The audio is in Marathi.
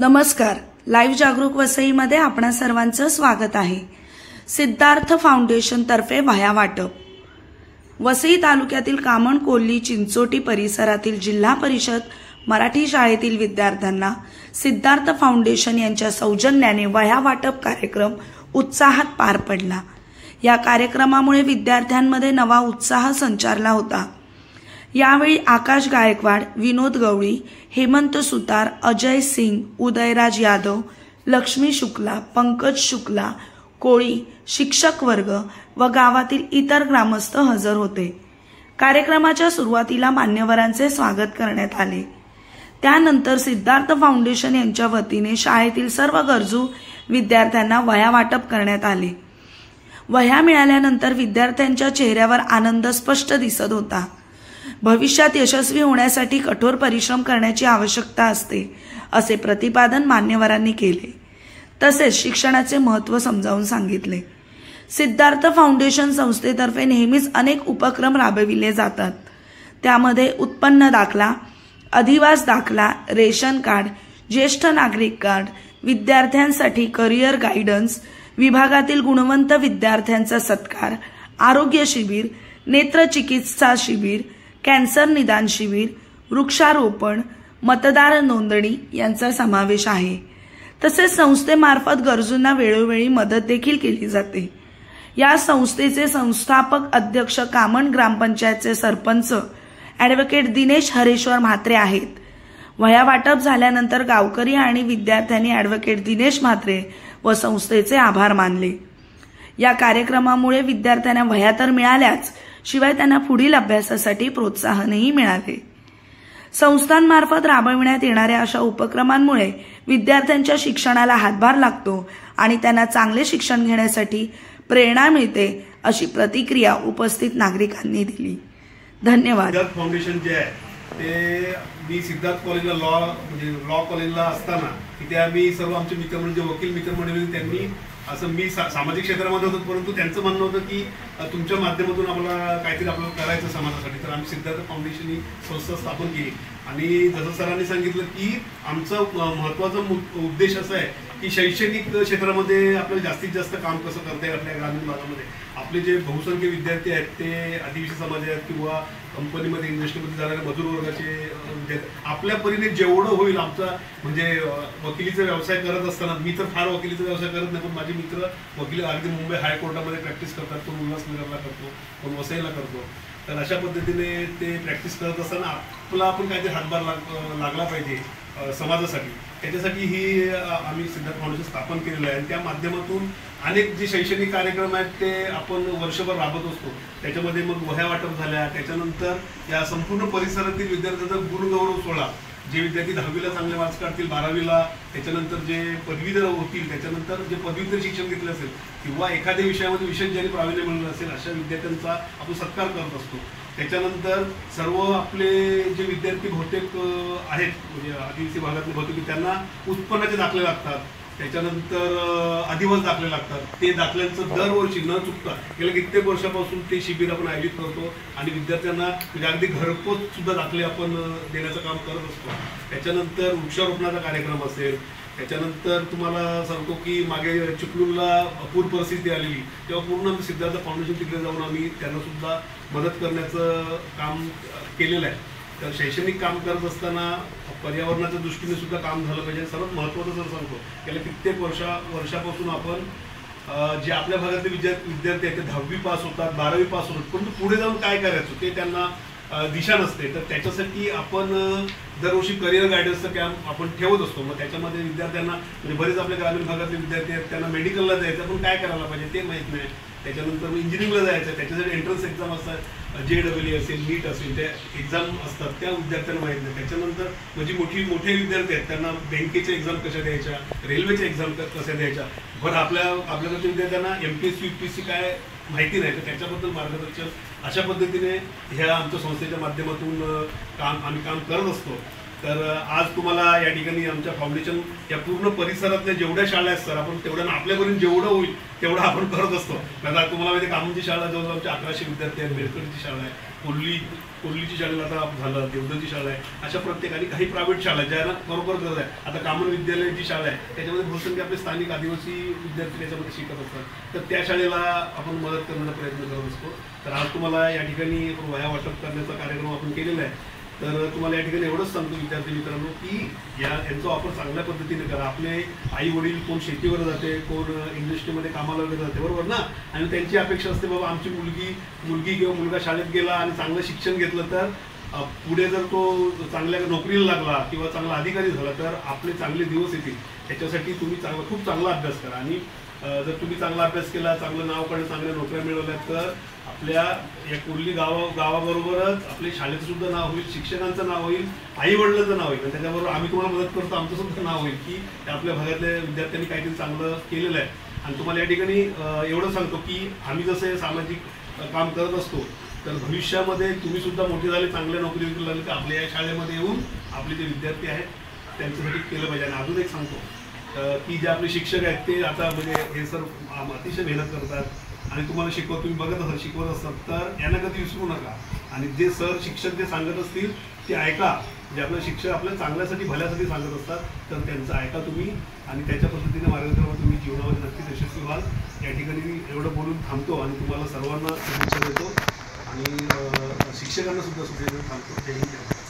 नमस्कार. लाईव्ह जागरूक वसईमध्ये आपणा सर्वांचं स्वागत आहे. सिद्धार्थ फाउंडेशन तर्फे वह्या वाटप. वसई तालुक्यातील कामण कोल्ली चिंचोटी परिसरातील जिल्हा परिषद मराठी शाळेतील विद्यार्थ्यांना सिद्धार्थ फाउंडेशन यांच्या सौजन्याने वह्या वाटप कार्यक्रम उत्साहात पार पडला. या कार्यक्रमामुळे विद्यार्थ्यांमध्ये नवा उत्साह संचारला होता. यावेळी आकाश गायकवाड, विनोद गवळी, हेमंत सुतार, अजय सिंग, उदयराज यादव, लक्ष्मी शुक्ला, पंकज शुक्ला, कोळी, शिक्षक वर्ग व गावातील इतर ग्रामस्थ हजर होते. कार्यक्रमाच्या सुरुवातीला मान्यवरांचे स्वागत करण्यात आले. त्यानंतर सिद्धार्थ फाउंडेशन यांच्या वतीने शाळेतील सर्व गरजू विद्यार्थ्यांना वह्या वाटप करण्यात आले. वह्या मिळाल्यानंतर विद्यार्थ्यांच्या चेहऱ्यावर आनंद स्पष्ट दिसत होता. भविष्यात यशस्वी होण्यासाठी कठोर परिश्रम करण्याची आवश्यकता असते असे प्रतिपादन मान्यवरांनी केले. तसेच शिक्षणाचे महत्त्व समजावून सांगितले. सिद्धार्थ फाउंडेशन संस्थेतर्फे नेहमीच अनेक उपक्रम राबविले जातात. त्यामध्ये उत्पन्न दाखला, अधिवास दाखला, रेशन कार्ड, ज्येष्ठ नागरिक कार्ड, विद्यार्थ्यांसाठी करिअर गायडन्स, विभागातील गुणवंत विद्यार्थ्यांचा सत्कार, आरोग्य शिबिर, नेत्रचिकित्सा शिबिर, कॅन्सर निदान शिबिर, वृक्षारोपण, मतदार नोंदणी यांचा समावेश आहे. तसेच संस्थेमार्फत गरजूंना वेळोवेळी मदत देखील केली जाते. या संस्थेचे संस्थापक अध्यक्ष कामण ग्रामपंचायतचे सरपंच ॲडव्होकेट दिनेश हरेश्वर म्हात्रे आहेत. वह्या वाटप झाल्यानंतर गावकरी आणि विद्यार्थ्यांनी ॲडव्होकेट दिनेश म्हात्रे व संस्थेचे आभार मानले. या कार्यक्रमामुळे विद्यार्थ्यांना वह्या तर मिळाल्याच, शिवाय त्यांना पुढील अभ्यासासाठी प्रोत्साहनही मिळाले. संस्थांमार्फत राबविण्यात येणाऱ्या अशा उपक्रमांमुळे विद्यार्थ्यांच्या शिक्षणाला हातभार लागतो आणि त्यांना चांगले शिक्षण घेण्यासाठी प्रेरणा मिळते, अशी प्रतिक्रिया उपस्थित नागरिकांनी दिली. धन्यवाद. सिद्धार्थ फाउंडेशन जे आहे ते मी सिद्धार्थ कॉलेजला लॉ कॉलेजला असताना तिथे आम्ही सर्व आमचे मित्र म्हणजे वकील मित्रमंडळी त्यांनी असं मी सामाजिक क्षेत्रामध्ये होतो, परंतु त्यांचं म्हणणं होतं की तुमच्या माध्यमातून आम्हाला काहीतरी आपल्याला करायचं समाजासाठी. तर आम्ही सिद्धार्थ फाउंडेशन ही संस्था स्थापन केली आणि जसं सरांनी सांगितलं की आमचा महत्त्वाचा उद्देश असा आहे की शैक्षणिक क्षेत्रामध्ये आपल्याला जास्तीत जास्त काम कसं करता येईल. आपल्या ग्रामीण भागामध्ये आपले जे बहुसंख्य विद्यार्थी आहेत ते आदिवासी समाज आहेत किंवा कंपनीमध्ये इंडस्ट्रीमध्ये जाणारे मजूर वर्गाचे विद्यार्थी, आपल्या परीने जेवढं होईल आमचा म्हणजे वकिलीचा व्यवसाय करत असताना, मी तर फार वकिलीचा व्यवसाय करत नाही, पण माझे मित्र वकील अगदी मुंबई हायकोर्टामध्ये प्रॅक्टिस करतात. कोण उल्हासनगरला करतो, कोण वसईला करतो. तर अशा पद्धतीने ते प्रॅक्टिस करत असताना आपला आपण काहीतरी हातभार लागला पाहिजे समाजासाठी. त्याच्यासाठी ही आम्ही सिद्धार्थ फाउंडेशन स्थापन केलेलं आहे. त्या माध्यमातून अनेक जे शैक्षणिक कार्यक्रम आहेत ते आपण वर्षभर राबत असतो. त्याच्यामध्ये मग वह्या वाटप झाल्या, त्याच्यानंतर या संपूर्ण परिसरातील विद्यार्थ्यांचा गुणगौरव सोहळा, जे विद्यार्थी 10वीला चांगले मार्क्स काढतील, 12वीला, त्याच्यानंतर जे पदवीधर होतील, त्याच्यानंतर जे पदव्युत्तर शिक्षण घेतलं असेल किंवा एखाद्या विषयामध्ये विशेष ज्यांनी प्रावीण्य मिळवलं असेल अशा विद्यार्थ्यांचा आपण सत्कार करत असतो. त्याच्यानंतर सर्व आपले जे विद्यार्थी बहुतेक आहेत म्हणजे आदिवासी भागातले बहुतेक त्यांना उत्पन्नाचे दाखले लागतात, त्याच्यानंतर अधिवास दाखले लागतात. ते दाखल्यांचं दरवर्षी न चुकता गेल्या कित्येक वर्षापासून ते शिबिर आपण आयोजित करतो आणि विद्यार्थ्यांना म्हणजे अगदी घरपोच सुद्धा दाखले आपण देण्याचं काम करत असतो. त्याच्यानंतर वृक्षारोपणाचा कार्यक्रम असेल. त्याच्यानंतर तुम्हाला सांगतो की मागे चिपळूणला पूर परिस्थिती आलेली तेव्हा पूर्ण सिद्धार्थ फाउंडेशन तिकडे जाऊन आम्ही त्यांना सुद्धा मदत करण्याचं काम केलेलं आहे. तर शैक्षणिक काम करत असताना पर्यावरणाच्या दृष्टीने सुद्धा काम झालं पाहिजे. सर्वात महत्त्वाचं जर सांगतो गेल्या कित्येक वर्षापासून आपण जे आपल्या भागातले विद्यार्थी आहेत ते 10वी पास होतात, 12वी पास होतात, पण पुढे जाऊन काय करायचं ते त्यांना दिशा नसते. तर त्याच्यासाठी आपण दरवर्षी करिअर गायडन्सचं कॅम्प आपण ठेवत असतो. मग त्याच्यामध्ये विद्यार्थ्यांना म्हणजे बरेच आपल्या ग्रामीण भागातले विद्यार्थी आहेत त्यांना मेडिकलला जायचं पण काय करायला पाहिजे ते माहीत नाही. त्याच्यानंतर इंजिनिअरिंगला जायचं, त्याच्यासाठी एंट्रन्स एक्झाम असतात, JEE असेल, नीट असेल, त्या एक्झाम असतात, त्या विद्यार्थ्यांना माहीत नाही. त्याच्यानंतर म्हणजे मोठे विद्यार्थी आहेत त्यांना बँकेच्या एक्झाम कशा द्यायच्या, रेल्वेच्या एक्झाम कशा द्यायच्या, बरं आपल्याकडच्या विद्यार्थ्यांना MPSC UPSC काय माहिती नाही. तर त्याच्याबद्दल मार्गदर्शन अशा पद्धतीने ह्या आमच्या संस्थेच्या माध्यमातून आम्ही काम करत असतो. तर आज तुम्हाला या ठिकाणी आमच्या फाउंडेशन या पूर्ण परिसरातल्या जेवढ्या शाळा आहेत सर, आपण तेवढ्या आपल्यापर्यंत जेवढं होईल तेवढं आपण करत असतो. आता तुम्हाला माहिती कामूनची शाळा जवळजवळ आमच्या 1100 विद्यार्थी आहेत, बेलकडीची शाळा आहे, कोल्लीची शाळेला आता झालं, देवदरची शाळा आहे, अशा प्रत्येकाने काही प्रायव्हेट शाळा ज्यांना बरोबर गरज आहे. आता कामन विद्यालयाची शाळा आहे, त्याच्यामध्ये बहुसंख्य आपले स्थानिक आदिवासी विद्यार्थी त्याच्यामध्ये शिकत असतात, तर त्या शाळेला आपण मदत करण्याचा प्रयत्न करत असतो. तर आज तुम्हाला या ठिकाणी वह्या वाटप करण्याचा कार्यक्रम आपण केलेला आहे. तर तुम्हाला या ठिकाणी एवढंच सांगतो विद्यार्थी मित्रांनो की यांचा वापर चांगल्या पद्धतीने करा. आपले आई वडील कोण शेतीवर जाते, कोण इंडस्ट्रीमध्ये कामाला वगैरे जाते, बरोबर ना, आणि त्यांची अपेक्षा असते बाबा आमची मुलगी किंवा मुलगा शाळेत गेला आणि चांगलं शिक्षण घेतलं तर पुढे जर तो चांगल्या नोकरीला लागला किंवा चांगला अधिकारी झाला तर आपले चांगले दिवस येतील. त्याच्यासाठी तुम्ही खूप चांगला अभ्यास करा, आणि जर तुम्ही चांगला अभ्यास केला, चांगलं नाव काढून चांगल्या नोकऱ्या मिळवल्या तर आपल्या या कोल्ली गावाबरोबरच आपल्या शाळेचं सुद्धा नाव होईल, शिक्षकांचं नाव होईल, आई वडिलांचं नाव होईल, आणि त्याच्याबरोबर आम्ही तुम्हाला मदत करतो आमचं सुद्धा नाव होईल की आपल्या भागातल्या विद्यार्थ्यांनी काहीतरी चांगलं केलेलं आहे. आणि तुम्हाला या ठिकाणी एवढं सांगतो की आम्ही जसं सामाजिक काम करत असतो तर भविष्यामध्ये तुम्ही सुद्धा मोठे झाले, चांगल्या नोकरी लागले तर आपल्या या शाळेमध्ये येऊन आपले जे विद्यार्थी आहेत त्यांच्यासाठी केलं पाहिजे. आणि अजून एक सांगतो की जे आपले शिक्षक आहेत ते आता म्हणजे हे सर अतिशय मेहनत करतात आणि तुम्हाला तुम्ही बघत असाल, शिकवत असतात, तर यांना कधी विसरू नका. आणि जे सर शिक्षक जे सांगत असतील ते ऐका. जे आपले शिक्षक आपल्या चांगल्यासाठी भल्यासाठी सांगत असतात तर त्यांचं ऐका तुम्ही, आणि त्याच्या पद्धतीने मार्गदर्शनावर तुम्ही जीवनामध्ये नक्कीच यशस्वी व्हाल. या ठिकाणी मी एवढं बोलून थांबतो आणि तुम्हाला सर्वांना शुभेच्छा देतो आणि शिक्षकांना सुद्धा शुभेच्छा थांबतो. जय हिंद.